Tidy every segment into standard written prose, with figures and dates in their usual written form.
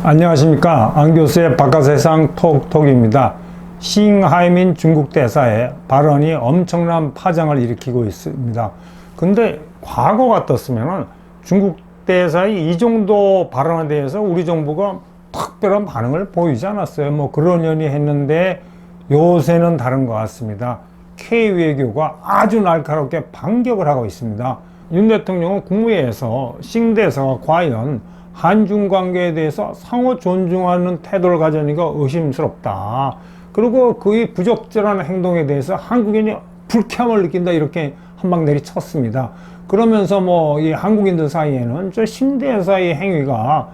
안녕하십니까. 안 교수의 바깥세상 톡톡입니다. 싱하이민 중국 대사의 발언이 엄청난 파장을 일으키고 있습니다. 근데 과거 같았으면 중국 대사의 이 정도 발언에 대해서 우리 정부가 특별한 반응을 보이지 않았어요. 뭐 그러려니 했는데 요새는 다른 것 같습니다. K-외교가 아주 날카롭게 반격을 하고 있습니다. 윤 대통령은 국무회의에서 싱 대사가 과연 한중 관계에 대해서 상호 존중하는 태도를 가져니까 의심스럽다. 그리고 그의 부적절한 행동에 대해서 한국인이 불쾌함을 느낀다. 이렇게 한 방 내리쳤습니다. 그러면서 뭐 이 한국인들 사이에는 저 싱 대사의 행위가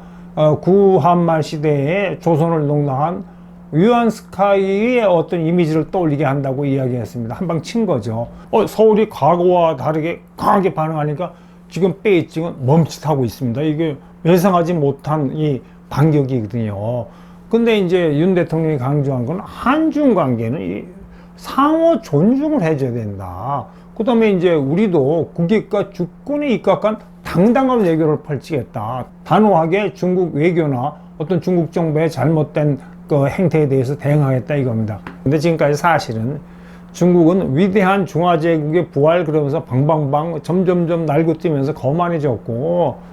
구한말 시대에 조선을 농락한 위안스카이의 어떤 이미지를 떠올리게 한다고 이야기했습니다. 한 방 친 거죠. 서울이 과거와 다르게 강하게 반응하니까 지금 베이징은 멈칫하고 있습니다. 이게 예상하지 못한 이 반격이거든요. 근데 이제 윤 대통령이 강조한 건 한중 관계는 이 상호 존중을 해줘야 된다. 그 다음에 이제 우리도 국익과 주권에 입각한 당당한 외교를 펼치겠다. 단호하게 중국 외교나 어떤 중국 정부의 잘못된 그 행태에 대해서 대응하겠다 이겁니다. 근데 지금까지 사실은 중국은 위대한 중화제국의 부활 그러면서 방방방 점점점 날고 뛰면서 거만해졌고,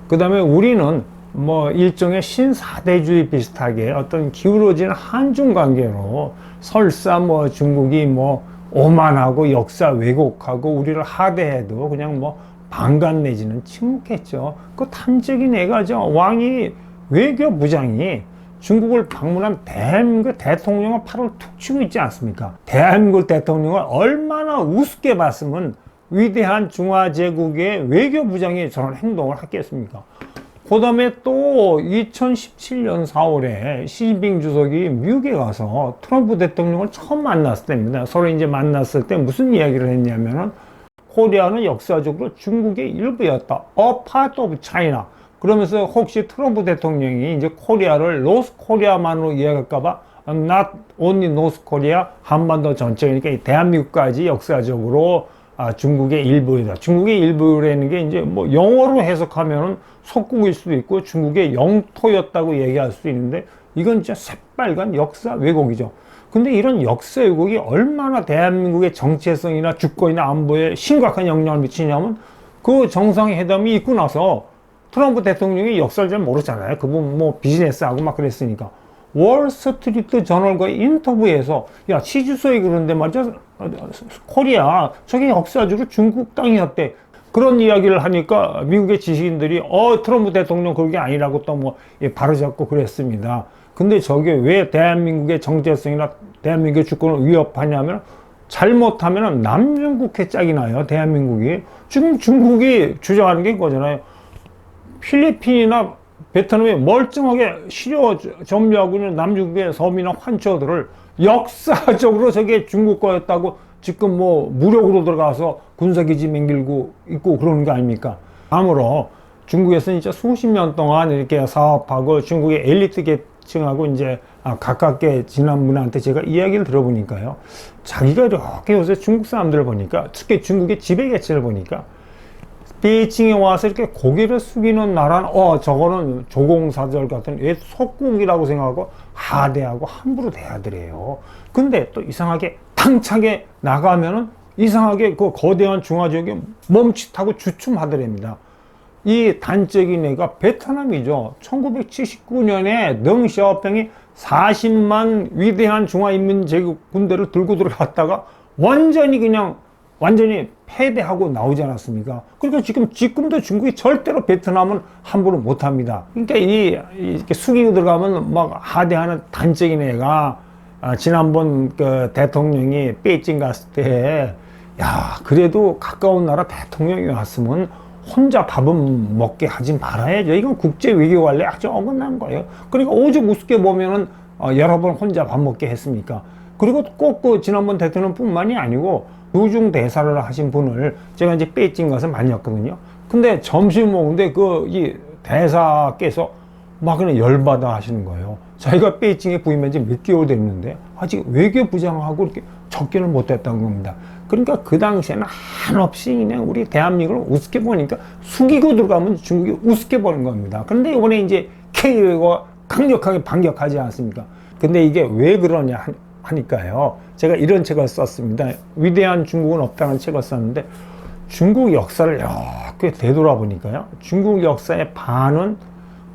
그 다음에 우리는 뭐 일종의 신사대주의 비슷하게 어떤 기울어진 한중 관계로 설사 뭐 중국이 뭐 오만하고 역사 왜곡하고 우리를 하대해도 그냥 뭐 반감 내지는 침묵했죠. 그 탐적인 애가죠. 왕이 외교부장이 중국을 방문한 대한민국 대통령을 팔을 툭 치고 있지 않습니까? 대한민국 대통령을 얼마나 우습게 봤으면 위대한 중화제국의 외교부장이 저런 행동을 했겠습니까? 그 다음에 또 2017년 4월에 시진핑 주석이 미국에 가서 트럼프 대통령을 처음 만났을 때입니다. 서로 이제 만났을 때 무슨 이야기를 했냐면은 코리아는 역사적으로 중국의 일부였다. A part of China. 그러면서 혹시 트럼프 대통령이 이제 코리아를 노스 코리아만으로 이해할까봐 not only North Korea, 한반도 전체니까 대한민국까지 역사적으로 중국의 일부이다. 중국의 일부라는 게 이제 뭐 영어로 해석하면은 속국일 수도 있고 중국의 영토였다고 얘기할 수도 있는데 이건 진짜 새빨간 역사 왜곡이죠. 근데 이런 역사 왜곡이 얼마나 대한민국의 정체성이나 주권이나 안보에 심각한 영향을 미치냐면 그 정상회담이 있고 나서 트럼프 대통령이 역사를 잘 모르잖아요. 그분 뭐 비즈니스하고 막 그랬으니까. 월스트리트 저널과의 인터뷰에서 야 치주소에 그러는데 말이야 코리아 저게 역사적으로 중국 땅이었대. 그런 이야기를 하니까 미국의 지식인들이 트럼프 대통령 그게 아니라고 또 뭐 바로잡고 그랬습니다. 근데 저게 왜 대한민국의 정체성이나 대한민국의 주권을 위협하냐면 잘못하면 남중국해 짝이 나요. 대한민국이 지금 중국이 주장하는 게 이거잖아요. 필리핀이나 베트남이 멀쩡하게 시려 점유하고 있는 남중국의 섬이나 환초들을 역사적으로 저게 중국 거였다고 지금 뭐 무력으로 들어가서 군사기지 맹길고 있고 그러는 거 아닙니까? 아무로 중국에서는 진짜 수십 년 동안 이렇게 사업하고 중국의 엘리트 계층하고 이제 가깝게 지난 분한테 제가 이야기를 들어보니까요. 자기가 이렇게 요새 중국 사람들을 보니까 특히 중국의 지배계층을 보니까 베이징에 와서 이렇게 고개를 숙이는 나라는 저거는 조공사절 같은 옛 속국이라고 생각하고 하대하고 함부로 대하더래요. 근데 또 이상하게 당차게 나가면은 이상하게 그 거대한 중화지역이 멈칫하고 주춤하더랍니다. 이 단적인 애가 베트남이죠. 1979년에 덩샤오팽이 40만 위대한 중화인민제국 군대를 들고 들어갔다가 완전히 패배하고 나오지 않았습니까? 그러니까 지금도 중국이 절대로 베트남은 함부로 못 합니다. 그러니까 이렇게 숙이고 들어가면 막 하대하는 단적인 애가 지난번 그 대통령이 베이징 갔을 때, 야, 그래도 가까운 나라 대통령이 왔으면 혼자 밥은 먹게 하지 말아야죠. 이건 국제 외교 관례 아주 어긋난 거예요. 그러니까 오죽 우습게 보면은 여러 번 혼자 밥 먹게 했습니까? 그리고 꼭 그 지난번 대통령뿐만이 아니고 주중 대사를 하신 분을 제가 이제 베이징 가서 만났거든요. 근데 점심 먹는데 이 대사께서 막 그냥 열받아 하시는 거예요. 자기가 베이징에 부임한 지 몇 개월 됐는데 아직 외교부장하고 이렇게 접견을 못 했다는 겁니다. 그러니까 그 당시에는 한없이 그냥 우리 대한민국을 우습게 보니까 숙이고 들어가면 중국이 우습게 보는 겁니다. 그런데 이번에 이제 K외교가 강력하게 반격하지 않습니까? 근데 이게 왜 그러냐 하니까요. 제가 이런 책을 썼습니다. 위대한 중국은 없다는 책을 썼는데 중국 역사를 이렇게 되돌아보니까요. 중국 역사의 반은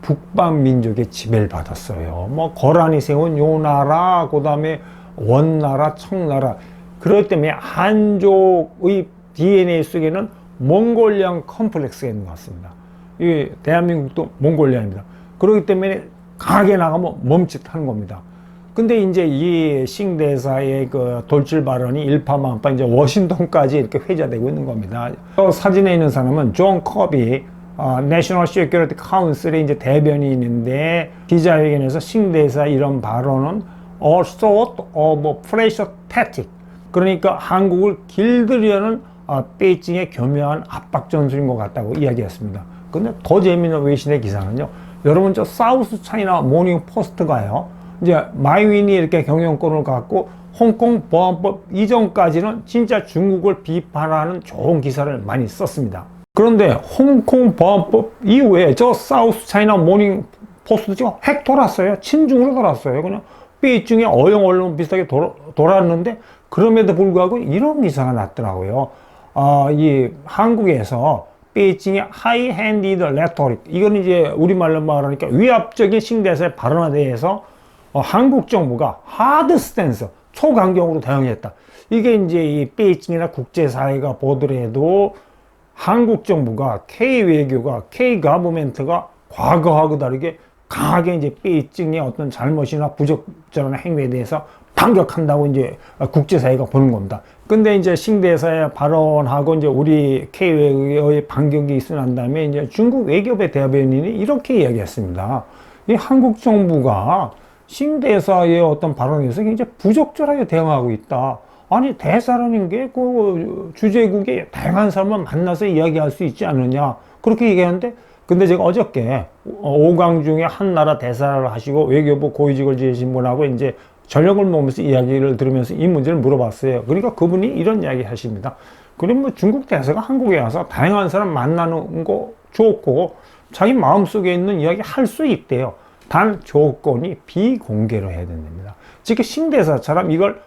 북방 민족의 지배를 받았어요. 뭐 거란이 세운 요 나라, 그 다음에 원나라, 청나라. 그렇기 때문에 한족의 DNA 속에는 몽골리안 컴플렉스가 있는 것 같습니다. 이 대한민국도 몽골리아입니다. 그렇기 때문에 강하게 나가면 멈칫하는 겁니다. 근데 이제 이 싱대사의 그 돌출 발언이 일파만파 이제 워싱턴까지 이렇게 회자되고 있는 겁니다. 사진에 있는 사람은 존 커비, 내셔널 시큐리티 카운슬의 이제 대변인인데 기자회견에서 싱대사 이런 발언은 a sort of pressure tactic, 그러니까 한국을 길들이려는 베이징의 교묘한 압박 전술인 것 같다고 이야기했습니다. 근데 더 재미있는 외신의 기사는요. 여러분 저 사우스 차이나 모닝 포스트가요. 이제 마이윈이 이렇게 경영권을 갖고 홍콩 보안법 이전까지는 진짜 중국을 비판하는 좋은 기사를 많이 썼습니다. 그런데 홍콩 보안법 이후에 저 사우스 차이나 모닝 포스트가 핵 돌았어요. 친중으로 돌았어요. 그냥 베이징의 어영 언론 비슷하게 돌았는데 그럼에도 불구하고 이런 기사가 났더라고요. 이 한국에서 베이징의 하이-핸디드 레토릭, 이건 이제 우리말로 말하니까 위압적인 싱대사의 발언에 대해서 한국 정부가 하드 스탠스, 초강경으로 대응했다. 이게 이제 이 베이징이나 국제사회가 보더라도 한국 정부가 K 외교가 K 가버멘트가 과거하고 다르게 강하게 이제 베이징의 어떤 잘못이나 부적절한 행위에 대해서 반격한다고 이제 국제사회가 보는 겁니다. 근데 이제 싱대사의 발언하고 이제 우리 K 외교의 반격이 있어 난 다음에 이제 중국 외교부 대변인이 이렇게 이야기했습니다. 이 한국 정부가 싱대사의 어떤 발언에서 굉장히 부적절하게 대응하고 있다. 아니 대사라는 게 그 주재국의 다양한 사람을 만나서 이야기할 수 있지 않느냐 그렇게 얘기하는데, 근데 제가 어저께 오강 중에 한 나라 대사를 하시고 외교부 고위직을 지내신 분하고 이제 저녁을 먹으면서 이야기를 들으면서 이 문제를 물어봤어요. 그러니까 그분이 이런 이야기 하십니다. 그럼 뭐 중국 대사가 한국에 와서 다양한 사람 만나는 거 좋고 자기 마음속에 있는 이야기 할 수 있대요. 단 조건이 비공개로 해야 된답니다. 즉 싱대사처럼 이걸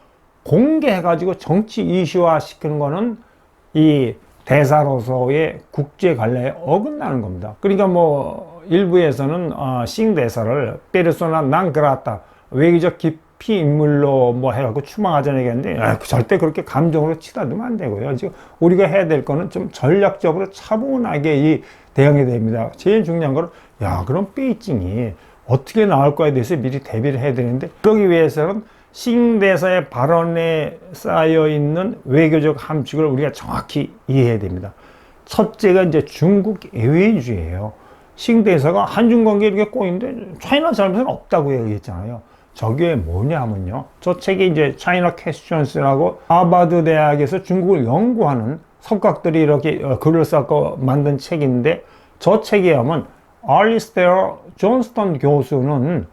공개해가지고 정치 이슈화 시키는 거는 이 대사로서의 국제 관례에 어긋나는 겁니다. 그러니까 뭐 일부에서는 싱대사를 페르소나 non grata, 외교적 기피 인물로 뭐 해갖고 추방하자는 얘기했는데 절대 그렇게 감정으로 치닫으면 안 되고요. 지금 우리가 해야 될 거는 좀 전략적으로 차분하게 이 대응해야 됩니다. 제일 중요한 거는 그럼 베이징이 어떻게 나올 거에 대해서 미리 대비를 해야 되는데, 그러기 위해서는 싱대사의 발언에 쌓여있는 외교적 함축을 우리가 정확히 이해해야 됩니다. 첫째가 이제 중국 애외주의예요. 싱대사가 한중 관계에 이렇게 꼬이는데 차이나 잘못은 없다고 얘기했잖아요. 저게 뭐냐면요. 저 책이 이제 차이나 퀘스천스라고 하버드 대학에서 중국을 연구하는 석각들이 이렇게 글을 써서 만든 책인데, 저 책에 하면 알리스테어 존스턴 교수는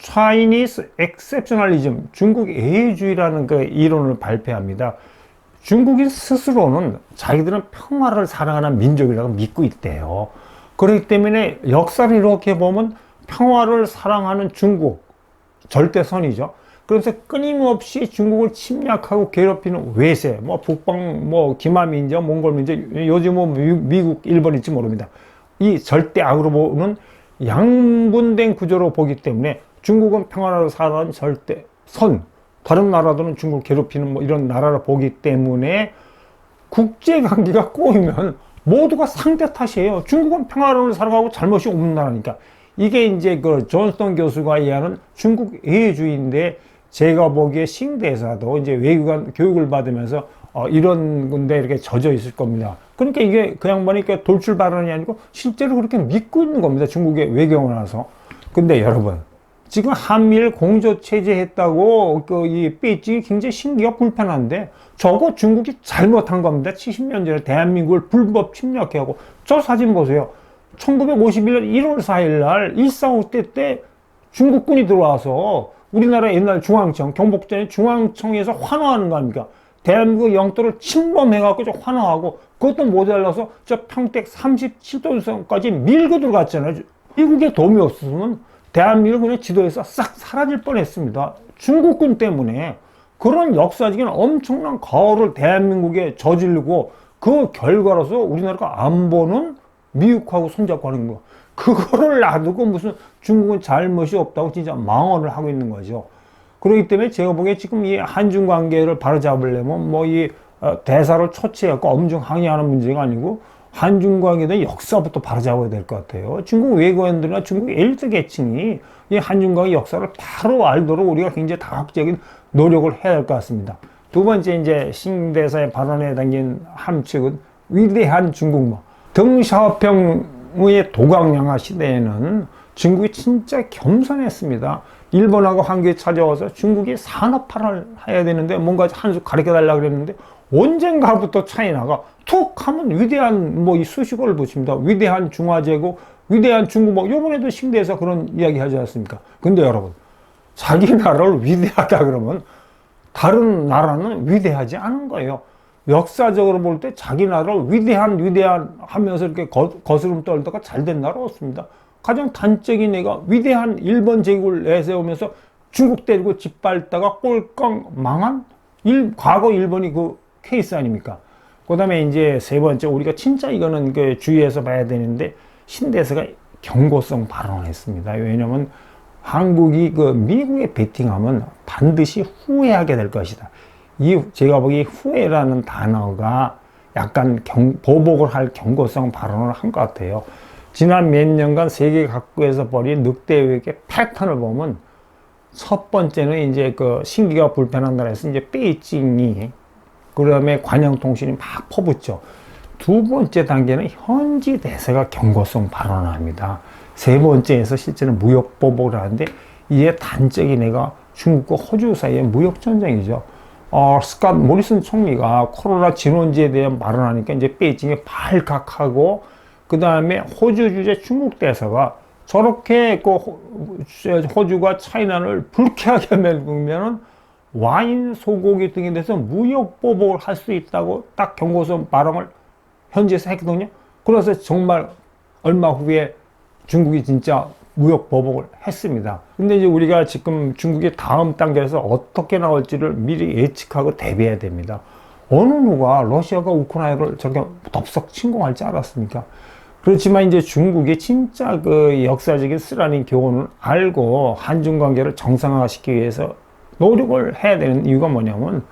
Chinese Exceptionalism, 중국 애외주의라는 그 이론을 발표합니다. 중국인 스스로는 자기들은 평화를 사랑하는 민족이라고 믿고 있대요. 그렇기 때문에 역사를 이렇게 보면 평화를 사랑하는 중국, 절대선이죠. 그래서 끊임없이 중국을 침략하고 괴롭히는 외세, 뭐 북방, 뭐 기마민족, 몽골민족, 요즘은 미국, 일본일지 모릅니다. 이 절대 악으로 보는 양분된 구조로 보기 때문에 중국은 평화를 사랑하는 절대 선, 다른 나라들은 중국을 괴롭히는 뭐 이런 나라를 보기 때문에 국제관계가 꼬이면 모두가 상대 탓이에요. 중국은 평화를 사랑하고 잘못이 없는 나라니까. 이게 이제 그 존스턴 교수가 이해하는 중국 애외주의인데, 제가 보기에 싱대사도 이제 외교관 교육을 받으면서 이런 건데 이렇게 젖어 있을 겁니다. 그러니까 이게 그냥 보니까 돌출 발언이 아니고 실제로 그렇게 믿고 있는 겁니다. 중국의 외교원에서. 근데 여러분, 지금 한미일 공조 체제 했다고 이 베이징이 굉장히 신기가 불편한데, 저거 중국이 잘못한 겁니다. 70년 전에 대한민국을 불법 침략하고, 저 사진 보세요. 1951년 1월 4일 날 1.4.5대 때 중국군이 들어와서 우리나라 옛날 중앙청, 경복전의 중앙청에서 환호하는 거 아닙니까? 대한민국 영토를 침범해갖고 저 환호하고, 그것도 모자라서 저 평택 37도선까지 밀고 들어갔잖아요. 미국의 도움이 없었으면 대한민국은 그냥 지도에서 싹 사라질 뻔했습니다. 중국군 때문에 그런 역사적인 엄청난 가호를 대한민국에 저지르고 그 결과로서 우리나라가 안보는 미국하고 손잡고 하는 거. 그거를 놔두고 무슨 중국은 잘못이 없다고 진짜 망언을 하고 있는 거죠. 그렇기 때문에 제가 보기에 지금 이 한중 관계를 바로잡으려면 뭐 이 대사를 초치해갖고 엄중 항의하는 문제가 아니고 한중 관계에 대한 역사부터 바로잡아야 될 것 같아요. 중국 외교관들이나 중국 엘리트 계층이 이 한중 관계 역사를 바로 알도록 우리가 굉장히 다각적인 노력을 해야 할 것 같습니다. 두 번째 이제 싱대사의 발언에 담긴 함축은 위대한 중국뭐. 덩샤오평의 도강양화 시대에는 중국이 진짜 겸손했습니다. 일본하고 한국에 찾아와서 중국이 산업화를 해야 되는데 뭔가 한 수 가르쳐 달라고 그랬는데 언젠가부터 차이나가 툭 하면 위대한 뭐 이 수식어를 붙입니다. 위대한 중화제국, 위대한 중국 뭐 요번에도 싱대에서 그런 이야기 하지 않습니까? 근데 여러분, 자기 나라를 위대하다 그러면 다른 나라는 위대하지 않은 거예요. 역사적으로 볼 때 자기 나라를 위대한 하면서 이렇게 거스름 떨다가 잘 된 나라 없습니다. 가장 단적인 애가 위대한 일본 제국을 내세우면서 중국 때리고 짓밟다가 꼴깡 망한 과거 일본이 그 케이스 아닙니까? 그 다음에 이제 세 번째, 우리가 진짜 이거는 그 주의해서 봐야 되는데, 신대사가 경고성 발언을 했습니다. 왜냐면 한국이 그 미국에 베팅하면 반드시 후회하게 될 것이다. 제가 보기 후회라는 단어가 약간 보복을 할 경고성 발언을 한 것 같아요. 지난 몇 년간 세계 각국에서 벌인 늑대 외교의 패턴을 보면 첫 번째는 이제 그 신기가 불편한 나라에서 이제 베이징이 그 다음에 관영통신이 막 퍼붓죠. 두 번째 단계는 현지 대사가 경고성 발언을 합니다. 세 번째에서 실제는 무역 보복을 하는데 이에 단적인 애가 중국과 호주 사이의 무역 전쟁이죠. 스캇 모리슨 총리가 코로나 진원지에 대한 발언하니까 이제 베이징에 발칵하고 그 다음에 호주 주재 중국 대사가 저렇게 그 호주가 차이나를 불쾌하게 만들면 와인, 소고기 등에 대해서 무역 보복을 할 수 있다고 딱 경고성 발언을 현지에서 했거든요. 그래서 정말 얼마 후에 중국이 진짜 무역 보복을 했습니다. 근데 이제 우리가 지금 중국의 다음 단계에서 어떻게 나올지를 미리 예측하고 대비해야 됩니다. 어느 누가 러시아가 우크라이나를 저렇게 덥석 침공할지 알았습니까? 그렇지만 이제 중국이 진짜 그 역사적인 쓰라린 교훈을 알고 한중 관계를 정상화시키기 위해서 노력을 해야 되는 이유가 뭐냐면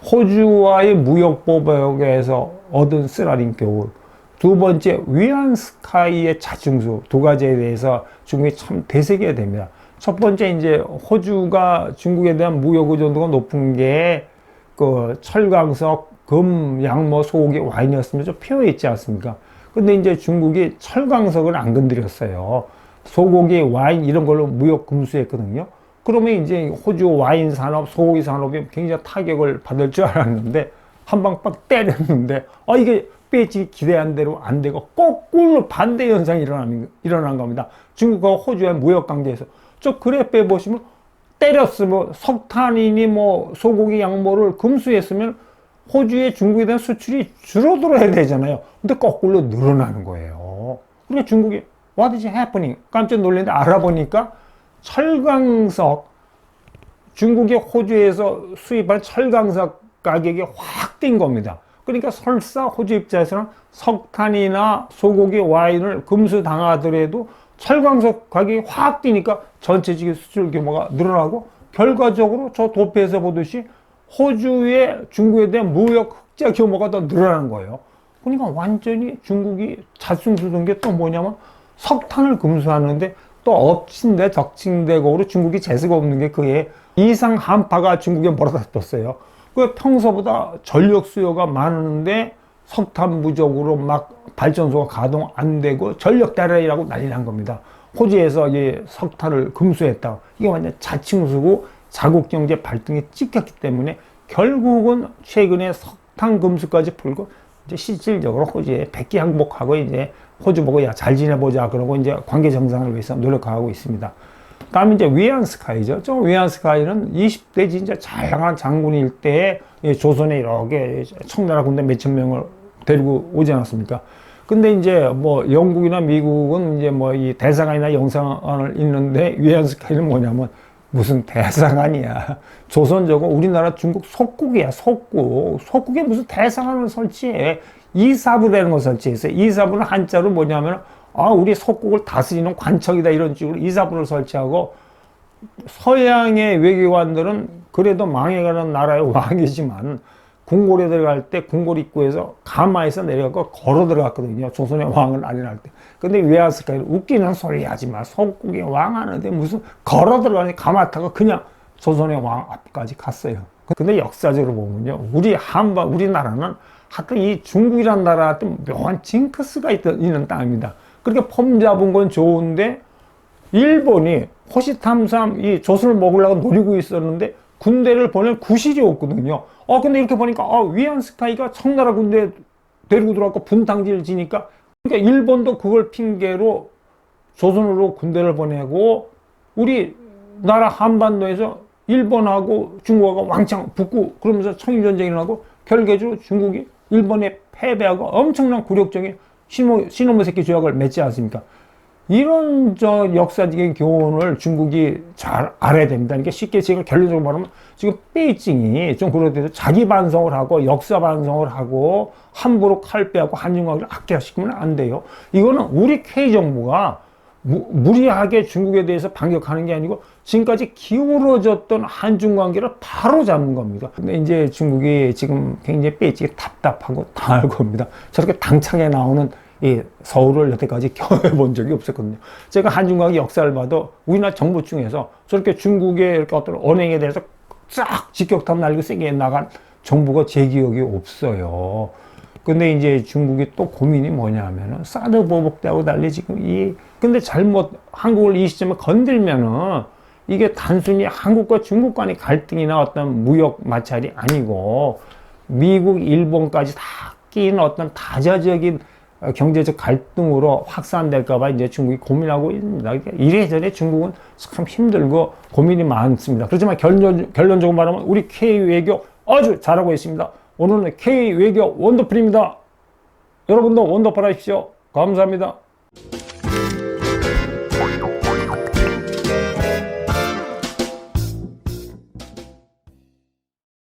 호주와의 무역 보복에서 얻은 쓰라린 교훈, 두 번째 위안스카이의 자충수, 두 가지에 대해서 중국이 참 되새겨야 됩니다. 첫 번째 이제 호주가 중국에 대한 무역 의존도가 높은 게 그 철강석, 금, 양모, 소고기, 와인이었으면 좀 표에 있지 않습니까? 근데 이제 중국이 철강석을 안 건드렸어요. 소고기, 와인 이런 걸로 무역 금수했거든요. 그러면 이제 호주 와인 산업, 소고기 산업이 굉장히 타격을 받을 줄 알았는데 한 방 빡 때렸는데 이게 베이징이 기대한 대로 안 되고 거꾸로 반대 현상이 일어난 겁니다. 중국과 호주의 무역 관계에서 저 그래프에 보시면 때렸으면 석탄이니 뭐 소고기 양모를 금수했으면 호주에 중국에 대한 수출이 줄어들어야 되잖아요. 근데 거꾸로 늘어나는 거예요. 그러니까 중국이 What is happening? 깜짝 놀랐는데 알아보니까 철강석, 중국이 호주에서 수입한 철강석 가격이 확 뛴 겁니다. 그러니까 설사 호주 입장에서는 석탄이나 소고기, 와인을 금수당하더라도 철강석 가격이 확 뛰니까 전체적인 수출 규모가 늘어나고 결과적으로 저 도표에서 보듯이 호주의 중국에 대한 무역 흑자 규모가 더 늘어나는 거예요. 그러니까 완전히 중국이 자충수던 게 또 뭐냐면 석탄을 금수하는데 또 엎친데 적친대고로 중국이 재수가 없는 게 그게 이상 한파가 중국에 몰아닥쳤어요. 그 평소보다 전력 수요가 많은데 석탄 부족으로 막 발전소가 가동 안 되고 전력 대란이라고 난리 난 겁니다. 호주에서 이 석탄을 금수했다. 이게 완전 자충수고 자국 경제 발등에 찍혔기 때문에 결국은 최근에 석탄 금수까지 풀고 이제 실질적으로 호주에 백기 항복하고 이제 호주 보고 야 잘 지내보자 그러고 이제 관계 정상을 위해서 노력하고 있습니다. 다음에 이제 위안스카이죠. 저 위안스카이는 20대 진짜 잘나간 장군일 때 조선에 이렇게 청나라 군대 몇천 명을 데리고 오지 않았습니까? 근데 이제 뭐 영국이나 미국은 이제 뭐 이 대사관이나 영사관을 있는데 위안스카이는 뭐냐면 무슨 대사관이야. 조선저고 우리나라 중국 속국이야, 속국. 속국에 무슨 대사관을 설치해. 이사부라는 걸 설치했어요. 이사부는 한자로 뭐냐면 우리 속국을 다스리는 관청이다 이런 식으로 이사부를 설치하고 서양의 외교관들은 그래도 망해가는 나라의 왕이지만 궁궐에 들어갈 때 궁궐 입구에서 가마에서 내려가고 걸어 들어갔거든요. 조선의 왕을 안인할 때. 근데 왜 왔을까요? 웃기는 소리 하지 마. 속국의 왕 하는데 무슨 걸어 들어가니 가마 타고 그냥 조선의 왕 앞까지 갔어요. 근데 역사적으로 보면요. 우리나라는 하여튼 이 중국이라는 나라한테 묘한 징크스가 있는 땅입니다. 그렇게 폼 잡은 건 좋은데 일본이 호시탐탐 이 조선을 먹으려고 노리고 있었는데 군대를 보낼 구실이 없거든요. 근데 이렇게 보니까 위안스카이가 청나라 군대 데리고 들어왔고 분탕질을 지니까 그러니까 일본도 그걸 핑계로 조선으로 군대를 보내고 우리 나라 한반도에서 일본하고 중국하고 왕창 붙고 그러면서 청일전쟁이 일어나고 결계적으로 중국이 일본에 패배하고 엄청난 굴욕적인 시노무 새끼 조약을 맺지 않습니까? 이런 역사적인 교훈을 중국이 잘 알아야 됩니다. 그러니까 쉽게 제가 결론적으로 말하면 지금 베이징이 좀 그렇듯 자기 반성을 하고 역사 반성을 하고 함부로 칼 빼하고 한중관계를 악화시키면 안 돼요. 이거는 우리 K정부가 무리하게 중국에 대해서 반격하는 게 아니고 지금까지 기울어졌던 한중관계를 바로 잡는 겁니다. 근데 이제 중국이 지금 굉장히 베이징이 답답하고 당할 겁니다. 저렇게 당차게 나오는 이 서울을 여태까지 경험해본 적이 없었거든요. 제가 한중관계 역사를 봐도 우리나라 정부 중에서 저렇게 중국의 이렇게 어떤 언행에 대해서 쫙 직격탄 날리고 세게 나간 정부가 제 기억이 없어요. 근데 이제 중국이 또 고민이 뭐냐면은 사드 보복 때하고 달리 지금 근데 잘못 한국을 이 시점에 건들면은 이게 단순히 한국과 중국 간의 갈등이나 어떤 무역 마찰이 아니고 미국, 일본까지 다 끼는 어떤 다자적인 경제적 갈등으로 확산될까봐 이제 중국이 고민하고 있습니다. 이래저래 중국은 참 힘들고 고민이 많습니다. 그렇지만 결론적으로 말하면 우리 K 외교 아주 잘하고 있습니다. 오늘은 K 외교 원더풀입니다. 여러분도 원더풀 하십시오. 감사합니다.